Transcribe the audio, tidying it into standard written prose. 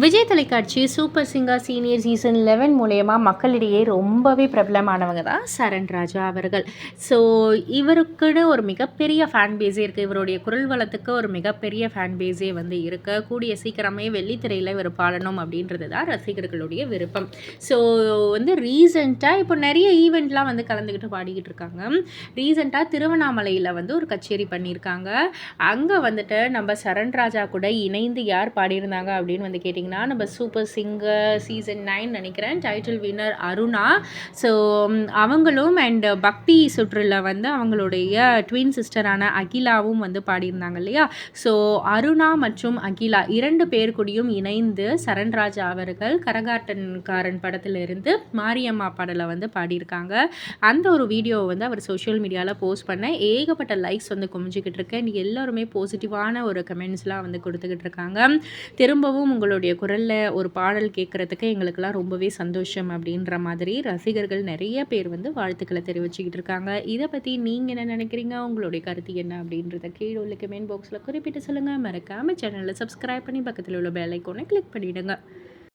விஜய் தொலைக்காட்சி super singer senior season 11 மூலயமா மக்களிடையே ரொம்பவே பிரபலமானவங்க தான் சரண் ராஜா அவர்கள். ஸோ இவருக்குன்னு ஒரு மிகப்பெரிய ஃபேன் பேஸே இருக்குது. இவருடைய குரல் வளத்துக்கு ஒரு மிகப்பெரிய ஃபேன் பேஸே வந்து இருக்கு. கூடிய சீக்கிரமே வெள்ளித்திரையில் இவர் பாடணும் அப்படின்றது தான் ரசிகர்களுடைய விருப்பம். ஸோ வந்து ரீசெண்டாக இப்போ நிறைய ஈவெண்ட்லாம் வந்து கலந்துக்கிட்டு பாடிக்கிட்டு இருக்காங்க. ரீசெண்டாக திருவண்ணாமலையில் வந்து ஒரு கச்சேரி பண்ணியிருக்காங்க. அங்கே வந்துட்டு நம்ம சரண் ராஜா கூட இணைந்து யார் பாடியிருந்தாங்க அப்படின்னு வந்து கேட்டிங்கன்னா, நம்ம சூப்பர் சிங்கர் சீசன் 9 நினைக்கிறேன் டைட்டில் வின்னர் அருணா. ஸோ அவங்களும் அண்ட் பக்தி சுற்றுல வந்து அவங்களுடைய ட்வின் சிஸ்டரான அகிலாவும் வந்து பாடியிருந்தாங்க இல்லையா. ஸோ அருணா மற்றும் அகிலா 2 பேர் கூடயும் இணைந்து சரண்ராஜா அவர்கள் கரகாட்டன்காரன் படத்திலிருந்து மாரியம்மா பாடலை வந்து பாடியிருக்காங்க. அந்த ஒரு வீடியோவை வந்து அவர் சோஷியல் மீடியாவில் போஸ்ட் பண்ண ஏகப்பட்ட லைக்ஸ் வந்து குமிஞ்சிக்கிட்டு இருக்கு. அண்ட் எல்லாருமே பாசிட்டிவான ஒரு கமெண்ட்ஸ்லாம் வந்து கொடுத்துக்கிட்டு இருக்காங்க. திரும்பவும் உங்களுடைய குரலில் ஒரு பாடல் கேட்குறதுக்கு எங்களுக்கெல்லாம் ரொம்பவே சந்தோஷம் அப்படின்ற மாதிரி ரசிகர்கள் நிறைய பேர் வந்து வாழ்த்துக்களை தெரிவிச்சுக்கிட்டு இருக்காங்க. இதை பற்றி நீங்கள் என்ன நினைக்கிறீங்க? உங்களுடைய கருத்து என்ன அப்படின்றத கீழே உள்ள கமெண்ட் பாக்ஸில் குறிப்பிட்டு சொல்லுங்கள். மறக்காமல் சேனலை சப்ஸ்கிரைப் பண்ணி பக்கத்தில் உள்ள பெல் ஐக்கானை கிளிக் பண்ணிவிடுங்க.